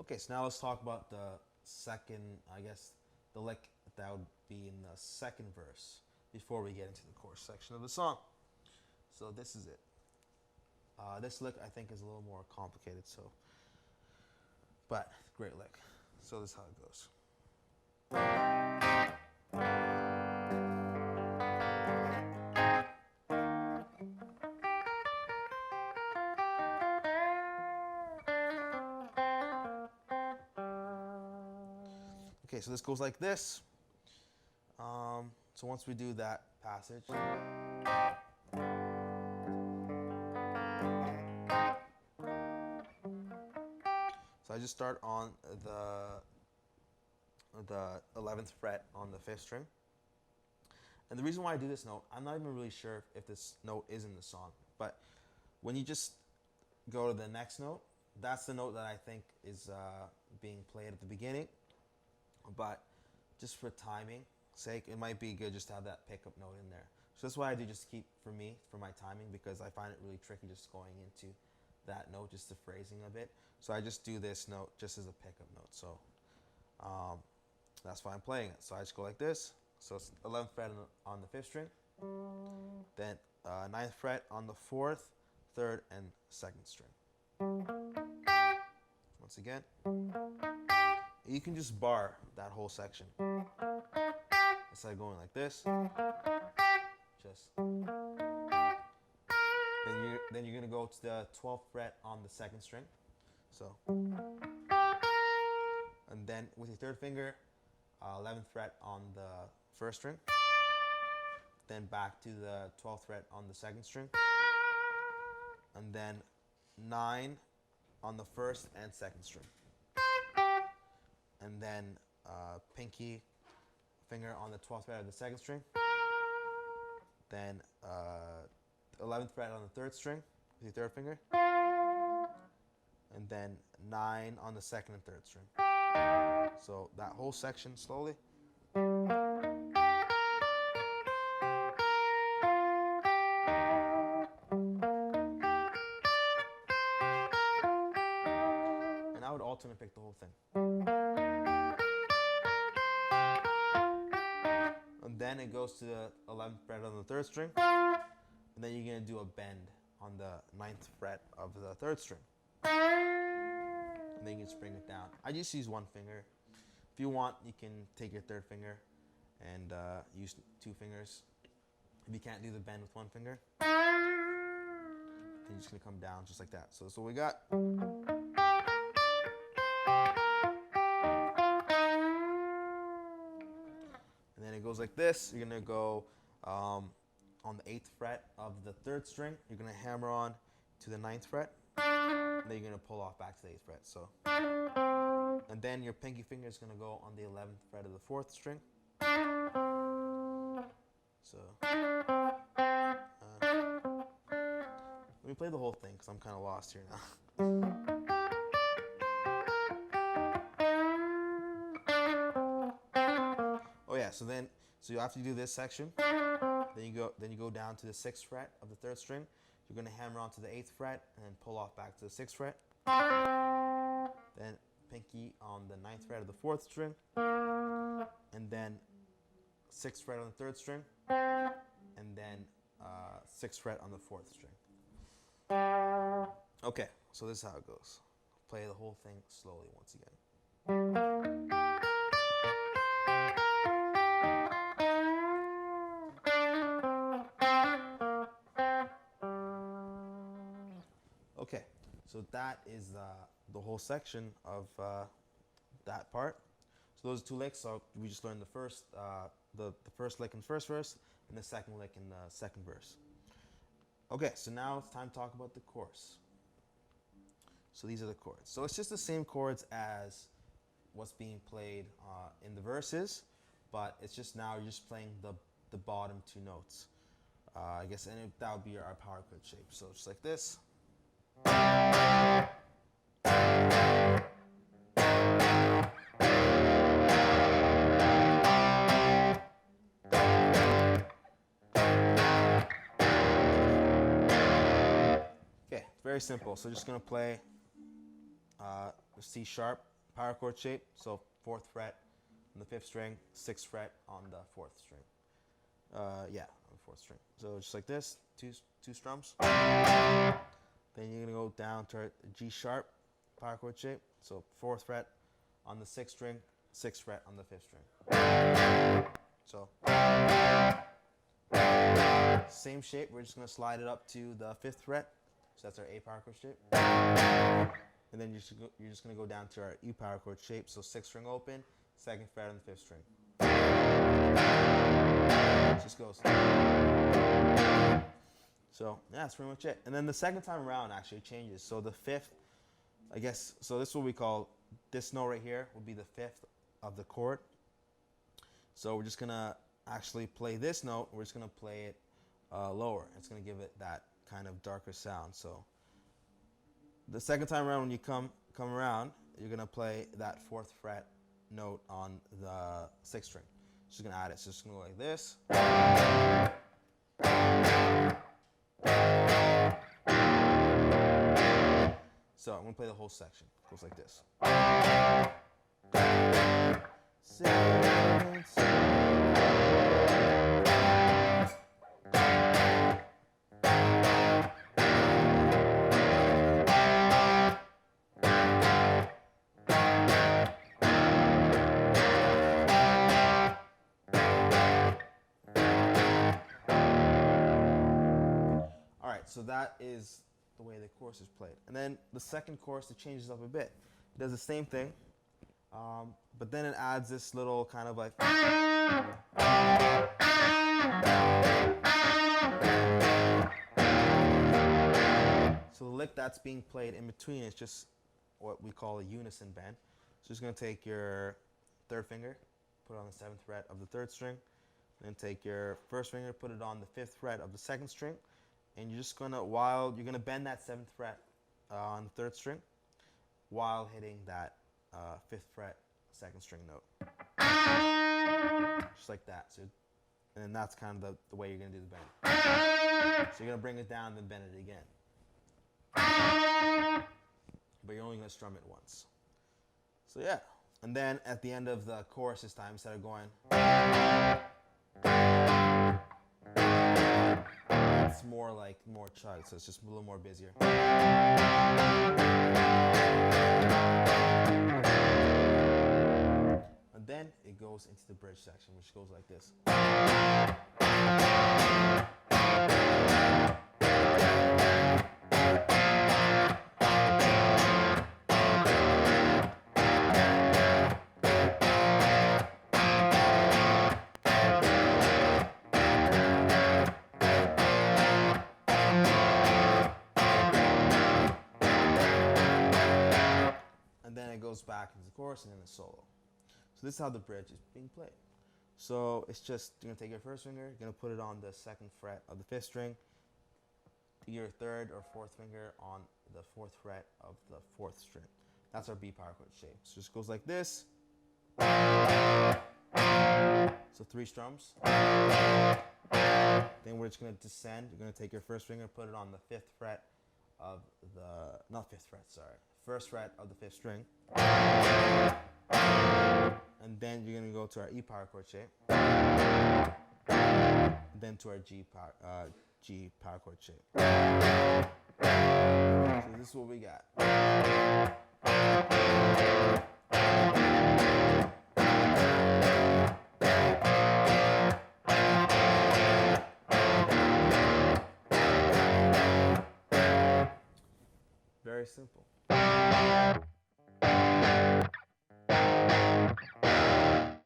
Okay, so now let's talk about the second, I guess, the lick that would be in the second verse before we get into the chorus section of the song. So this is it. This lick I think is a little more complicated, but great lick. So this is how it goes. Okay, so this goes like this. So once we do that passage, so I just start on the 11th fret on the 5th string. And the reason why I do this note, I'm not even really sure if this note is in the song, but when you just go to the next note, that's the note that I think is being played at the beginning. But just for timing sake, it might be good just to have that pickup note in there. So that's why I do just keep, for my timing, because I find it really tricky just going into that note, just the phrasing of it. So I just do this note just as a pickup note. So that's why I'm playing it. So I just go like this. So it's 11th fret on the 5th string, then 9th fret on the 4th, 3rd, and 2nd string. Once again. You can just bar that whole section. Instead of going like this, just. Then you're gonna go to the 12th fret on the 2nd string. So. And then with your 3rd finger, 11th fret on the 1st string. Then back to the 12th fret on the 2nd string. And then 9 on the 1st and 2nd string. And then pinky finger on the 12th fret of the 2nd string. Then 11th fret on the 3rd string with your 3rd finger. And then 9 on the 2nd and 3rd string. So that whole section slowly. And I would alternate pick the whole thing. And then it goes to the 11th fret on the 3rd string. And then you're going to do a bend on the 9th fret of the 3rd string. And then you can just bring it down. I just use one finger. If you want, you can take your 3rd finger and use 2 fingers. If you can't do the bend with one finger, then you're just going to come down just like that. So that's what we got. And then it goes like this. You're going to go on the 8th fret of the 3rd string. You're going to hammer on to the 9th fret. And then you're going to pull off back to the 8th fret. So, and then your pinky finger is going to go on the 11th fret of the 4th string. So, let me play the whole thing because I'm kind of lost here now. Oh yeah, so after you do this section, then you go down to the 6th fret of the 3rd string. You're going to hammer onto the 8th fret and then pull off back to the 6th fret. Then pinky on the 9th fret of the 4th string. And then 6th fret on the 3rd string. And then 6th fret on the 4th string. Okay, so this is how it goes. Play the whole thing slowly once again. Okay, so that is the whole section of that part. So those 2 licks, so we just learned the first lick in the first verse and the second lick in the second verse. Okay, so now it's time to talk about the chorus. So these are the chords. So it's just the same chords as what's being played in the verses, but it's just now you're just playing the bottom 2 notes. I guess, and that would be our power chord shape. So just like this. Okay, it's very simple. So just gonna play C sharp power chord shape. So 4th fret on the 5th string, 6th fret on the 4th string. Yeah, on the 4th string. So just like this, two strums. Then you're gonna go down to a G sharp power chord shape. So 4th fret on the 6th string, 6th fret on the 5th string. So same shape. We're just gonna slide it up to the 5th fret. So that's our A power chord shape. And then you're just gonna go down to our E power chord shape. So 6th string open, 2nd fret on the 5th string. It just goes. So yeah, that's pretty much it. And then the second time around actually changes. So the 5th, I guess, so this is what we call, this note right here will be the 5th of the chord. So we're just gonna actually play this note. We're just gonna play it lower. It's gonna give it that kind of darker sound. So the second time around, when you come around, you're gonna play that 4th fret note on the 6th string. Just gonna add it. So it's gonna go like this. So I'm gonna play the whole section. It goes like this. 7, 7. So that is the way the chorus is played. And then the second chorus, it changes up a bit. It does the same thing, but then it adds this little kind of like. So the lick that's being played in between is just what we call a unison bend. So just going to take your 3rd finger, put it on the 7th fret of the 3rd string, then take your 1st finger, put it on the 5th fret of the 2nd string. And you're just gonna, while you're gonna bend that 7th fret on the 3rd string, while hitting that 5th fret 2nd string note, just like that. So, and then that's kind of the way you're gonna do the bend. So you're gonna bring it down, then bend it again. But you're only gonna strum it once. So yeah, and then at the end of the chorus this time, instead of going. It's more like more chug, so it's just a little more busier. And then it goes into the bridge section, which goes like this. Goes back into the chorus and then the solo. So this is how the bridge is being played. So it's just, you're gonna take your 1st finger, you're gonna put it on the 2nd fret of the 5th string, your 3rd or 4th finger on the 4th fret of the 4th string. That's our B power chord shape. So it just goes like this. So 3 strums. Then we're just gonna descend. You're gonna take your 1st finger, put it on the 5th fret of the, not 5th fret, sorry, 1st fret of the 5th string. And then you're going to go to our E power chord shape. Then to our G power chord shape. So this is what we got. Very simple.